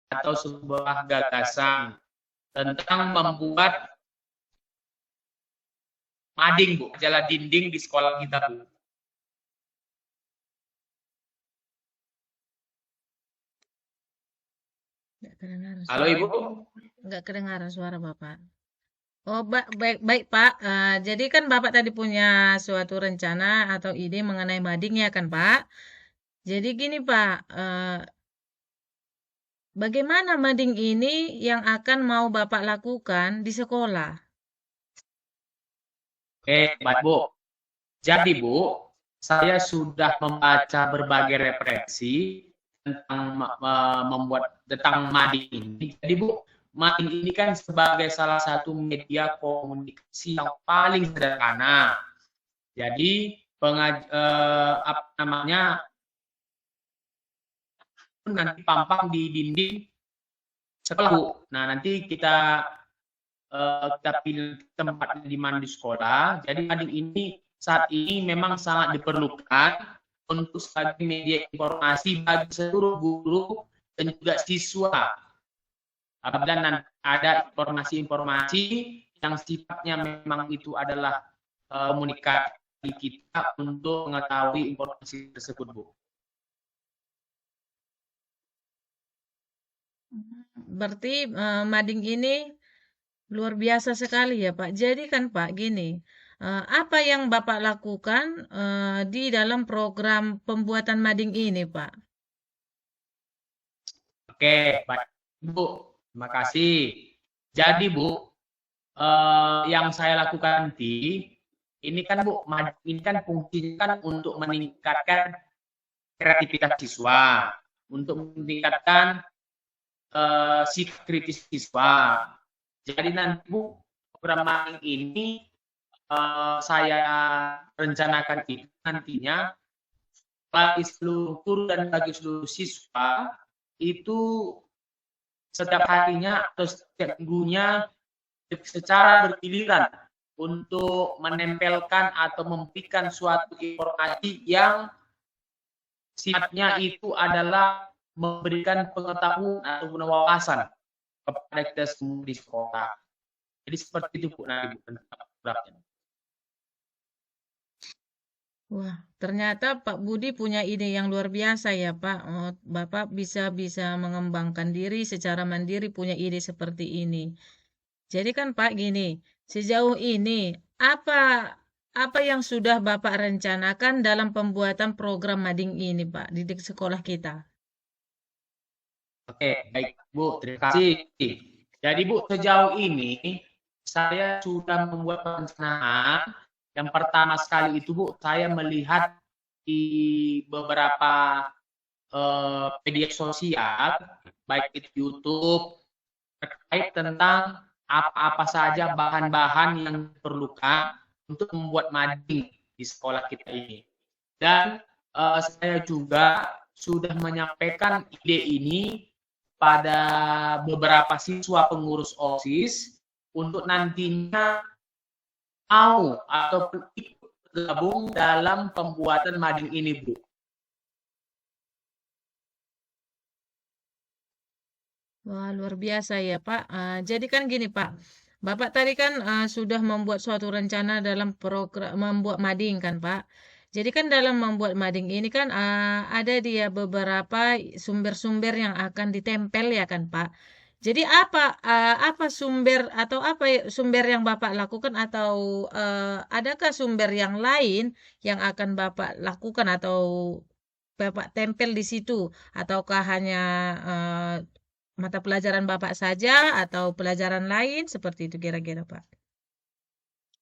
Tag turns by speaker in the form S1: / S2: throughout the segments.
S1: atau sebuah gagasan tentang membuat mading, Bu, majalah dinding di sekolah kita, Bu.
S2: Nggak kedengaran
S1: Halo,
S2: suara.
S1: Ibu.
S2: Nggak kedengaran suara Bapak. Oh, baik Pak. Jadi kan Bapak tadi punya suatu rencana atau ide mengenai mading ya kan Pak? Jadi gini Pak, bagaimana mading ini yang akan mau Bapak lakukan di sekolah?
S1: Oke, baik, Bu. Jadi, Bu, saya sudah membaca berbagai referensi tentang membuat tentang mading ini. Jadi, Bu, mading ini kan sebagai salah satu media komunikasi yang paling sederhana. Jadi, apa namanya, nanti pampang di dinding sekolah, Bu. Nah, nanti kita pilih tempat di mana di sekolah. Jadi mading ini saat ini memang sangat diperlukan untuk sebagai media informasi bagi seluruh guru dan juga siswa. Apabila nanti ada informasi-informasi yang sifatnya memang itu adalah komunikasi kita untuk mengetahui informasi tersebut, Bu.
S2: Berarti mading ini luar biasa sekali ya Pak. Jadi kan Pak gini, apa yang Bapak lakukan di dalam program pembuatan mading ini Pak?
S1: Oke, baik, Bu. Terima kasih. Jadi, Bu, yang saya lakukan nanti, ini kan Bu, ini kan fungsinya kan untuk meningkatkan kreativitas siswa, untuk meningkatkan sikap kritis siswa. Jadi nanti Bu, program magang ini saya rencanakan itu nantinya bagi seluruh guru dan bagi seluruh siswa itu setiap harinya atau setiap minggunya secara bergiliran untuk menempelkan atau memberikan suatu informasi yang sifatnya itu adalah memberikan pengetahuan atau wawasan kepada kita semua di sekolah. Jadi seperti itu Bu, nanti Bu.
S2: Wah, ternyata Pak Budi punya ide yang luar biasa ya Pak. Oh, Bapak bisa mengembangkan diri secara mandiri punya ide seperti ini. Jadi kan Pak gini, sejauh ini apa apa yang sudah Bapak rencanakan dalam pembuatan program mading ini Pak di sekolah kita?
S1: Oke, baik Bu, terima kasih. Jadi Bu, sejauh ini saya sudah membuat perencanaan. Yang pertama sekali itu Bu, saya melihat di beberapa media sosial, baik itu YouTube, terkait tentang apa-apa saja bahan-bahan yang diperlukan untuk membuat mading di sekolah kita ini. Dan saya juga sudah menyampaikan ide ini pada beberapa siswa pengurus OSIS untuk nantinya mau atau ikut bergabung dalam pembuatan mading ini, Bu.
S2: Wah, luar biasa ya, Pak. Jadi kan gini, Pak. Bapak tadi kan sudah membuat suatu rencana dalam program membuat mading kan, Pak. Jadi kan dalam membuat mading ini kan ada dia beberapa sumber-sumber yang akan ditempel ya kan, Pak. Jadi apa sumber atau apa sumber yang Bapak lakukan atau adakah sumber yang lain yang akan Bapak lakukan atau Bapak tempel di situ ataukah hanya mata pelajaran Bapak saja atau pelajaran lain seperti itu kira-kira Pak?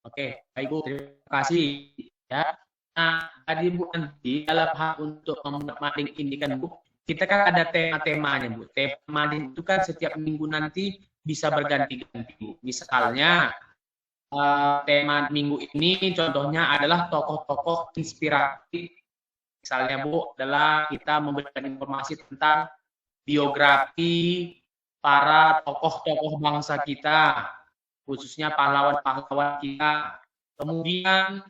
S1: Oke, baik Bu, terima kasih ya. Nah, tadi Bu nanti dalam hal untuk membuat mading ini kan Bu, kita kan ada tema-temanya Bu. Tema mading itu kan setiap minggu nanti bisa berganti-ganti Bu. Misalnya tema minggu ini contohnya adalah tokoh-tokoh inspiratif. Misalnya Bu adalah kita memberikan informasi tentang biografi para tokoh-tokoh bangsa kita, khususnya pahlawan-pahlawan kita. Kemudian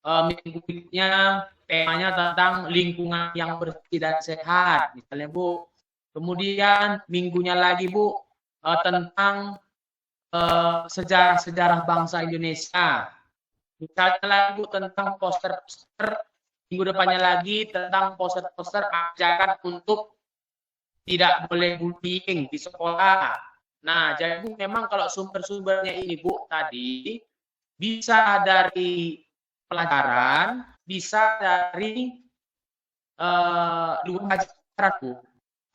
S1: minggu berikutnya temanya tentang lingkungan yang bersih dan sehat. Misalnya Bu, Kemudian minggunya lagi Bu tentang sejarah-sejarah bangsa Indonesia. Misalnya lagi Bu tentang poster-poster, minggu depannya lagi tentang poster-poster ajakan untuk tidak boleh bullying di sekolah. Nah, jadi Bu, memang kalau sumber-sumbernya ini Bu tadi bisa dari pelajaran, bisa dari luar ajaran Bu,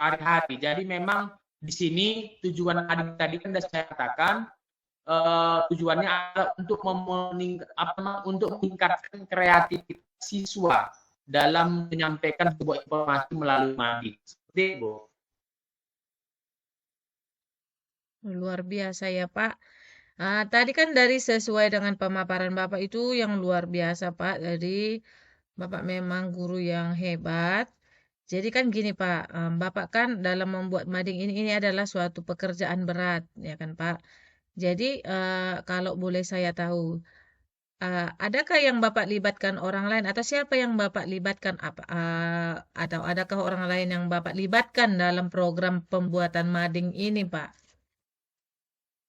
S1: hari-hari. Jadi memang di sini tujuan adik tadi kan sudah saya katakan tujuannya adalah untuk meningkatkan kreativitas siswa dalam menyampaikan sebuah informasi melalui mading. Seperti itu.
S2: Luar biasa ya Pak. Tadi kan dari sesuai dengan pemaparan Bapak itu yang luar biasa Pak. Jadi Bapak memang guru yang hebat. Jadi kan gini Pak, Bapak kan dalam membuat mading ini adalah suatu pekerjaan berat, ya kan Pak. Jadi kalau boleh saya tahu, adakah yang Bapak libatkan orang lain atau siapa yang Bapak libatkan atau adakah orang lain yang Bapak libatkan dalam program pembuatan mading ini Pak?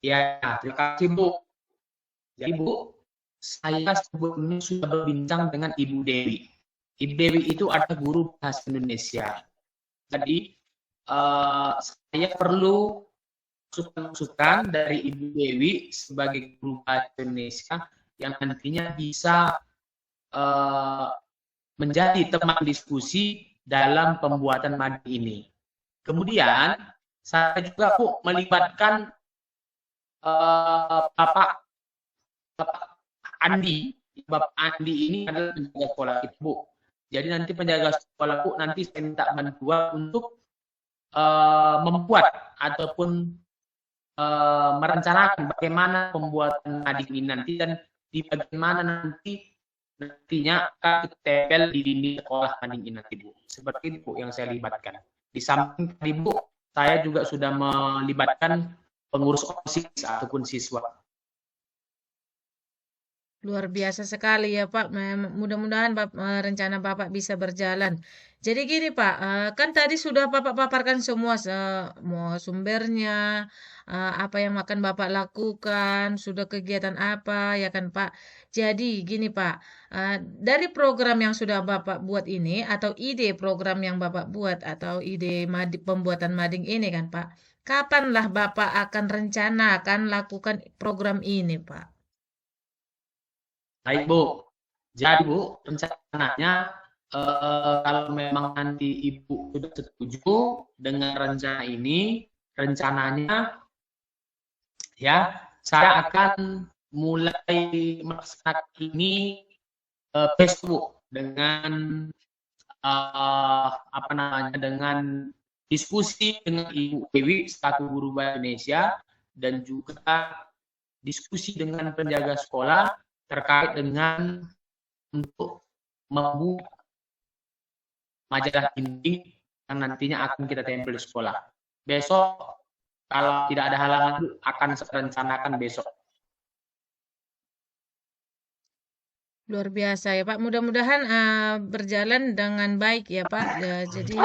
S1: Ya, terima kasih Bu. Jadi Bu, saya sebelumnya sudah berbincang dengan Ibu Dewi. Ibu Dewi itu adalah guru bahasa Indonesia. Jadi saya perlu masukan dari Ibu Dewi sebagai guru bahasa Indonesia yang nantinya bisa menjadi teman diskusi dalam pembuatan mading ini. Kemudian saya juga Bu melibatkan Bapak Andi. Bapak Andi ini adalah penjaga sekolah kita Bu. Jadi nanti penjaga sekolah Bu nanti saya minta bantuan untuk membuat ataupun merencanakan bagaimana pembuatan mading ini nanti dan di bagian mana nantinya akan ditempel di dinding sekolah mading ini nanti Bu. Seperti itu Bu yang saya libatkan. Di samping tadi Bu, saya juga sudah melibatkan pengurus OSIS ataupun siswa.
S2: Luar biasa sekali ya Pak. Mudah-mudahan rencana Bapak bisa berjalan. Jadi gini Pak, kan tadi sudah Bapak paparkan semua sumbernya, apa yang akan Bapak lakukan, sudah kegiatan apa ya kan Pak. Jadi gini Pak, dari program yang sudah Bapak buat ini atau ide program yang Bapak buat atau ide pembuatan mading ini kan Pak, kapanlah Bapak akan rencanakan lakukan program ini Pak?
S1: Baik Bu, jadi Bu rencananya kalau memang nanti Ibu sudah setuju dengan rencana ini, rencananya ya saya akan mulai melaksanakan ini besok dengan dengan diskusi dengan Ibu Dewi selaku guru bahasa Indonesia dan juga diskusi dengan penjaga sekolah terkait dengan untuk membuat majalah dinding yang nantinya akan kita tempel di sekolah. Besok kalau tidak ada halangan akan saya rencanakan besok.
S2: Luar biasa ya Pak. Mudah-mudahan berjalan dengan baik ya Pak. Jadi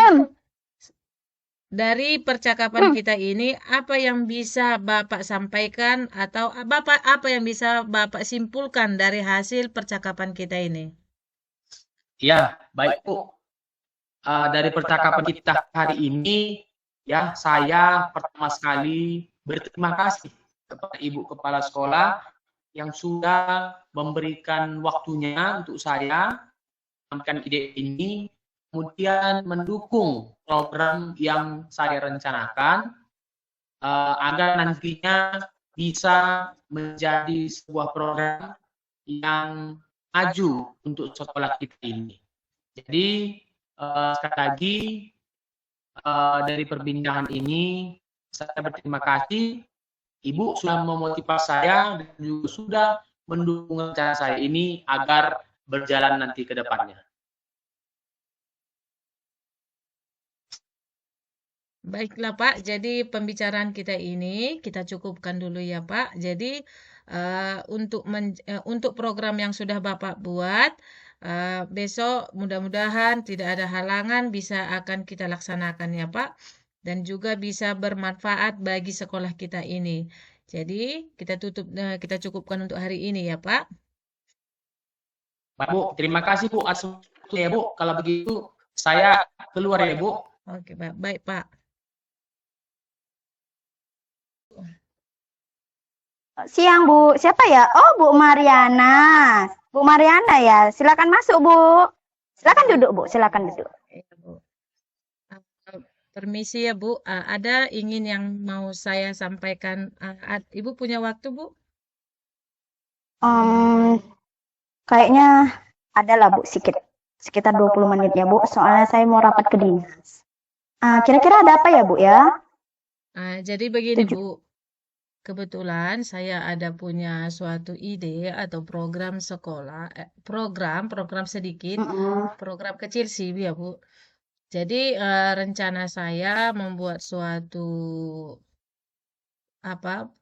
S2: dari percakapan kita ini, apa yang bisa Bapak sampaikan atau apa yang bisa Bapak simpulkan dari hasil percakapan kita ini?
S1: Ya, baik Bu. Dari percakapan kita hari ini, ya saya pertama sekali berterima kasih kepada Ibu Kepala Sekolah yang sudah memberikan waktunya untuk saya menyampaikan ide ini, kemudian mendukung program yang saya rencanakan agar nantinya bisa menjadi sebuah program yang maju untuk sekolah kita ini. Jadi sekali lagi dari perbincangan ini saya berterima kasih. Ibu sudah memotivasi saya dan juga sudah mendukung rencana saya ini agar berjalan nanti ke depannya.
S2: Baiklah Pak, jadi pembicaraan kita ini kita cukupkan dulu ya Pak. Jadi untuk program yang sudah Bapak buat, besok mudah-mudahan tidak ada halangan bisa akan kita laksanakan ya Pak. dan juga bisa bermanfaat bagi sekolah kita ini. Jadi kita cukupkan untuk hari ini ya Pak.
S1: Bu, terima kasih Bu atas waktunya ya Bu. Kalau begitu saya keluar ya Bu.
S2: Oke, baik Pak.
S3: Siang, Bu. Siapa ya? Oh, Bu Mariana. Bu Mariana ya. Silakan masuk, Bu. Silakan duduk, Bu. Silakan duduk.
S2: Iya, Bu. Permisi ya Bu, ada ingin yang mau saya sampaikan. Ibu punya waktu Bu?
S3: Kayaknya ada lah, Bu, sekitar 20 menit ya, Bu. Soalnya saya mau rapat ke dinas. Kira-kira ada apa ya, Bu ya?
S2: Jadi begini Bu, kebetulan saya ada punya suatu ide atau program sekolah, program sedikit, program kecil sih ya Bu. Jadi rencana saya membuat suatu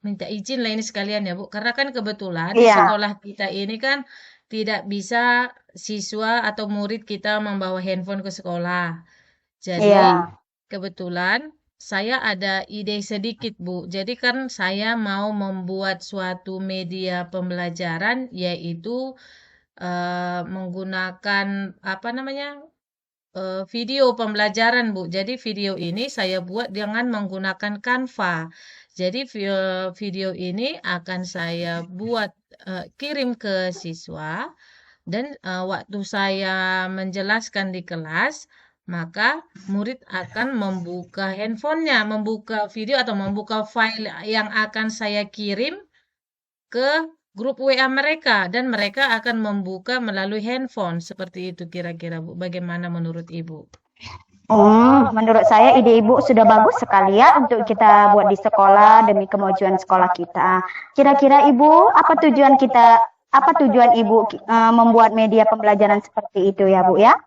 S2: minta izin lah ini sekalian ya Bu, karena kan kebetulan di
S3: Iya.
S2: sekolah kita ini kan tidak bisa siswa atau murid kita membawa handphone ke sekolah. Jadi
S3: Iya.
S2: kebetulan saya ada ide sedikit Bu. Jadi kan saya mau membuat suatu media pembelajaran yaitu menggunakan video pembelajaran Bu. Jadi video ini saya buat dengan menggunakan Canva. Jadi video ini akan saya buat kirim ke siswa dan waktu saya menjelaskan di kelas, maka murid akan membuka handphonenya, membuka video atau membuka file yang akan saya kirim ke grup WA mereka dan mereka akan membuka melalui handphone. Seperti itu kira-kira Bu. Bagaimana menurut Ibu?
S3: Menurut saya ide Ibu sudah bagus sekali ya untuk kita buat di sekolah demi kemajuan sekolah kita. Kira-kira Ibu, apa tujuan Ibu membuat media pembelajaran seperti itu ya, Bu ya?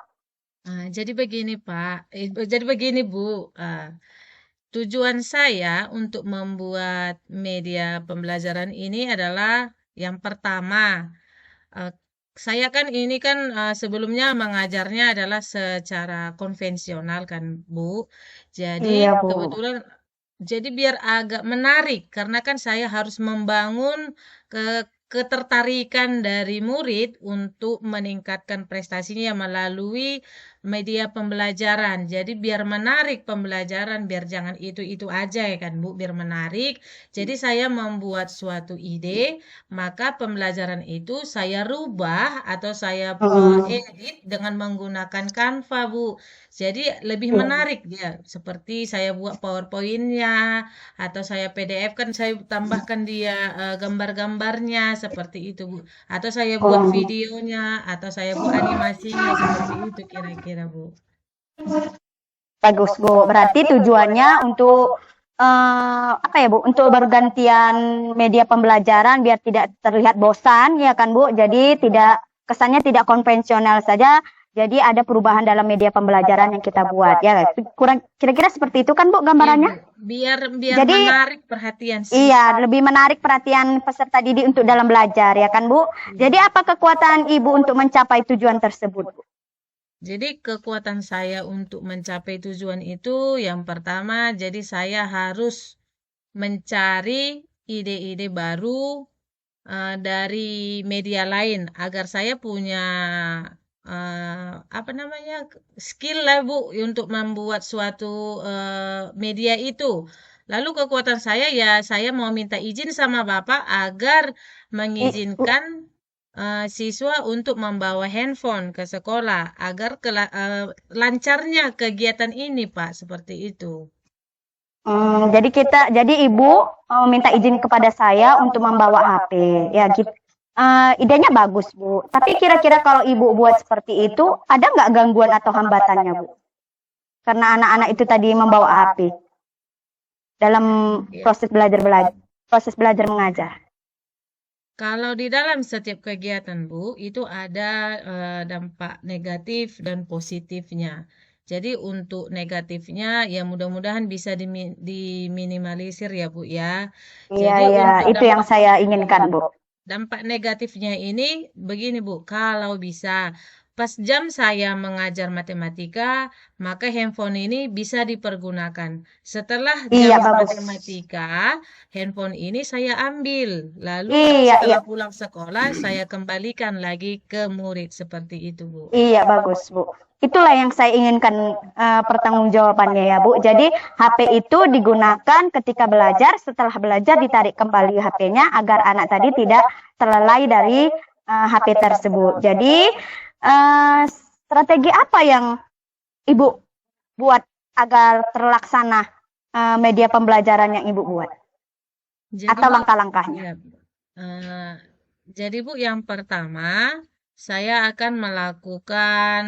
S2: Jadi begini Pak, jadi begini Bu. Tujuan saya untuk membuat media pembelajaran ini adalah yang pertama, saya kan ini kan sebelumnya mengajarnya adalah secara konvensional kan Bu. Jadi
S3: Iya, Bu.
S2: kebetulan jadi biar agak menarik karena kan saya harus membangun ketertarikan dari murid untuk meningkatkan prestasinya melalui media pembelajaran. Jadi biar menarik pembelajaran, biar jangan itu-itu aja ya kan Bu, biar menarik. Jadi saya membuat suatu ide, maka pembelajaran itu saya rubah atau saya edit dengan menggunakan Canva Bu. Jadi lebih menarik dia. Seperti saya buat PowerPoint-nya atau saya PDF kan saya tambahkan dia gambar-gambarnya seperti itu Bu. Atau saya buat videonya atau saya buat animasinya seperti itu kira-kira Bu.
S3: Bagus, Bu. Berarti tujuannya untuk apa ya, Bu? Untuk bergantian media pembelajaran biar tidak terlihat bosan, ya kan, Bu? Jadi kesannya tidak konvensional saja. Jadi ada perubahan dalam media pembelajaran yang kita buat, ya. Kurang kira-kira seperti itu kan, Bu, gambarannya?
S2: Biar jadi, menarik perhatian siswa.
S3: Iya, lebih menarik perhatian peserta didik untuk dalam belajar, ya kan, Bu? Jadi apa kekuatan Ibu untuk mencapai tujuan tersebut, Bu?
S2: Jadi kekuatan saya untuk mencapai tujuan itu yang pertama, jadi saya harus mencari ide-ide baru dari media lain agar saya punya skill lah Bu untuk membuat suatu media itu. Lalu kekuatan saya ya saya mau minta izin sama Bapak agar mengizinkan siswa untuk membawa handphone ke sekolah agar lancarnya kegiatan ini Pak, seperti itu.
S3: Jadi Ibu minta izin kepada saya untuk membawa HP, ya gitu. Idenya bagus Bu. Tapi kira-kira kalau Ibu buat seperti itu, ada nggak gangguan atau hambatannya Bu? Karena anak-anak itu tadi membawa HP dalam proses belajar mengajar.
S2: Kalau di dalam setiap kegiatan Bu, itu ada dampak negatif dan positifnya. Jadi untuk negatifnya ya mudah-mudahan bisa diminimalisir ya Bu ya.
S3: Iya, itu yang saya inginkan Bu.
S2: Dampak negatifnya ini begini Bu, kalau bisa pas jam saya mengajar matematika, maka handphone ini bisa dipergunakan. Setelah
S3: Iya,
S2: jam
S3: bagus.
S2: matematika, handphone ini saya ambil. Lalu
S3: Iya,
S2: setelah
S3: iya.
S2: pulang sekolah, saya kembalikan lagi ke murid. Seperti itu, Bu.
S3: Iya, bagus, Bu. Itulah yang saya inginkan pertanggungjawabannya ya, Bu. Jadi HP itu digunakan ketika belajar, setelah belajar ditarik kembali HP-nya agar anak tadi tidak terlelai dari HP tersebut. Jadi strategi apa yang Ibu buat agar terlaksana media pembelajaran yang Ibu buat?
S2: Jadi,
S3: Atau
S2: Bu,
S3: langkah-langkahnya?
S2: ya, jadi, Bu, yang pertama, saya akan melakukan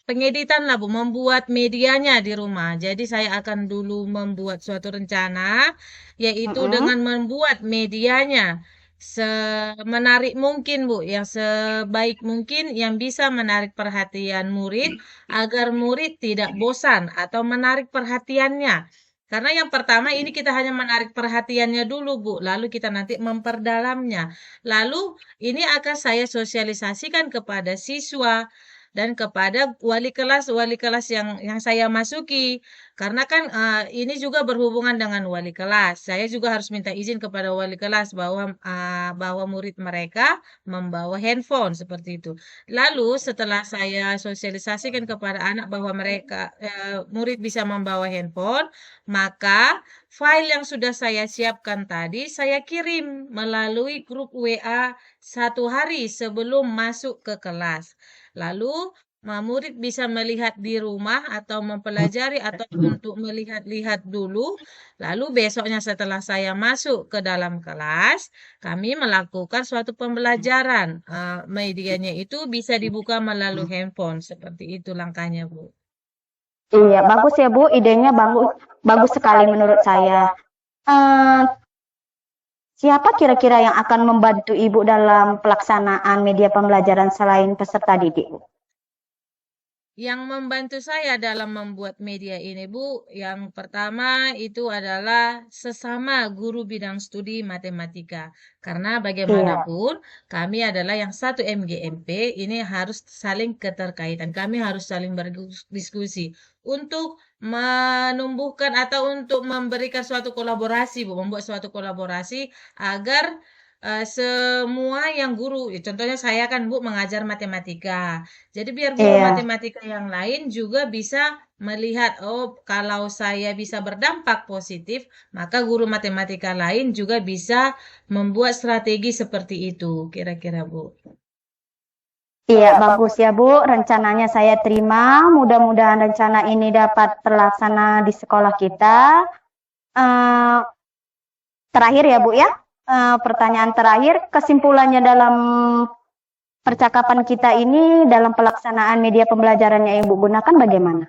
S2: pengeditan lah, Bu, membuat medianya di rumah. Jadi saya akan dulu membuat suatu rencana, yaitu dengan membuat medianya semenarik mungkin, Bu, yang sebaik mungkin yang bisa menarik perhatian murid agar murid tidak bosan atau menarik perhatiannya. Karena yang pertama ini kita hanya menarik perhatiannya dulu, Bu, lalu kita nanti memperdalamnya. Lalu ini akan saya sosialisasikan kepada siswa dan kepada wali kelas yang saya masuki. Karena kan ini juga berhubungan dengan wali kelas. Saya juga harus minta izin kepada wali kelas bahwa murid mereka membawa handphone seperti itu. Lalu setelah saya sosialisasikan kepada anak bahwa mereka murid bisa membawa handphone, maka file yang sudah saya siapkan tadi saya kirim melalui grup WA 1 hari sebelum masuk ke kelas. Lalu murid bisa melihat di rumah atau mempelajari atau untuk melihat-lihat dulu. Lalu besoknya setelah saya masuk ke dalam kelas, kami melakukan suatu pembelajaran. Medianya itu bisa dibuka melalui handphone. Seperti itu langkahnya, Bu.
S3: Iya, bagus ya, Bu. Idenya bagus sekali menurut saya. Siapa kira-kira yang akan membantu Ibu dalam pelaksanaan media pembelajaran selain peserta didik, Bu?
S2: Yang membantu saya dalam membuat media ini, Bu, yang pertama itu adalah sesama guru bidang studi matematika. Karena bagaimanapun kami adalah yang satu MGMP, ini harus saling keterkaitan. Kami harus saling berdiskusi untuk menumbuhkan atau untuk memberikan suatu kolaborasi, Bu, membuat suatu kolaborasi agar semua yang guru, contohnya saya kan, Bu, mengajar matematika. Jadi biar guru matematika yang lain juga bisa melihat, oh, kalau saya bisa berdampak positif, maka guru matematika lain juga bisa membuat strategi seperti itu, kira-kira, Bu.
S3: Iya, bagus ya, Bu. Rencananya saya terima. Mudah-mudahan rencana ini dapat terlaksana di sekolah kita. Terakhir ya, Bu, ya. Pertanyaan terakhir, kesimpulannya dalam percakapan kita ini dalam pelaksanaan media pembelajaran yang Ibu gunakan bagaimana?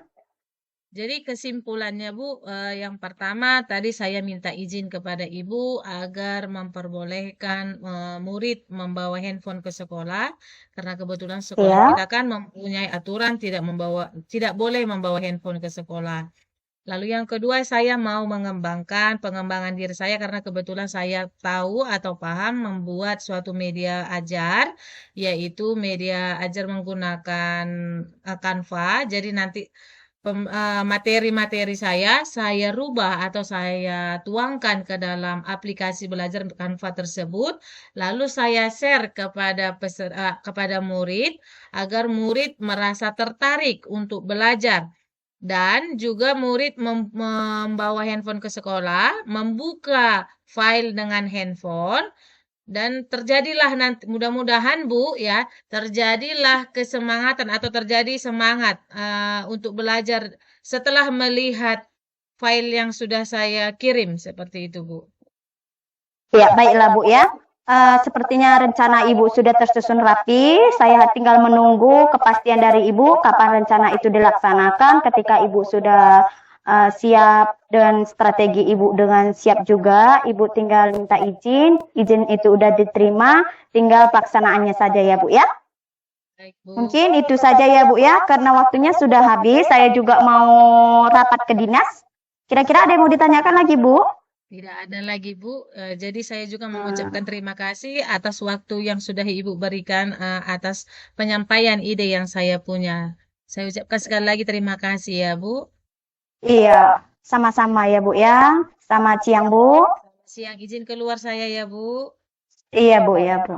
S2: Jadi kesimpulannya, Bu, yang pertama tadi saya minta izin kepada Ibu agar memperbolehkan murid membawa handphone ke sekolah, karena kebetulan sekolah kita kan mempunyai aturan tidak boleh membawa handphone ke sekolah. Lalu yang kedua, saya mau mengembangkan pengembangan diri saya karena kebetulan saya tahu atau paham membuat suatu media ajar, yaitu media ajar menggunakan Canva. Jadi nanti materi-materi saya rubah atau saya tuangkan ke dalam aplikasi belajar Canva tersebut, lalu saya share kepada murid agar murid merasa tertarik untuk belajar. Dan juga murid membawa handphone ke sekolah, membuka file dengan handphone, dan terjadilah nanti, mudah-mudahan, Bu, ya, terjadilah kesemangatan atau terjadi semangat untuk belajar setelah melihat file yang sudah saya kirim, seperti itu, Bu.
S3: Ya, baiklah, Bu, ya. Sepertinya rencana Ibu sudah tersusun rapi. Saya tinggal menunggu kepastian dari Ibu kapan rencana itu dilaksanakan. Ketika Ibu sudah siap dan strategi Ibu dengan siap juga, Ibu tinggal minta izin. Izin itu udah diterima, tinggal pelaksanaannya saja ya, Bu, ya.
S2: Baik, Bu.
S3: Mungkin itu saja ya, Bu, ya. Karena waktunya sudah habis, saya juga mau rapat ke dinas. Kira-kira ada yang mau ditanyakan lagi, Bu?
S2: Tidak ada lagi, Bu. Jadi saya juga mengucapkan terima kasih atas waktu yang sudah Ibu berikan, atas penyampaian ide yang saya punya. Saya ucapkan sekali lagi terima kasih ya, Bu.
S3: Iya, sama-sama ya Bu ya. Selamat siang Bu.
S2: Siang izin keluar saya ya, Bu.
S3: Iya Bu ya Bu.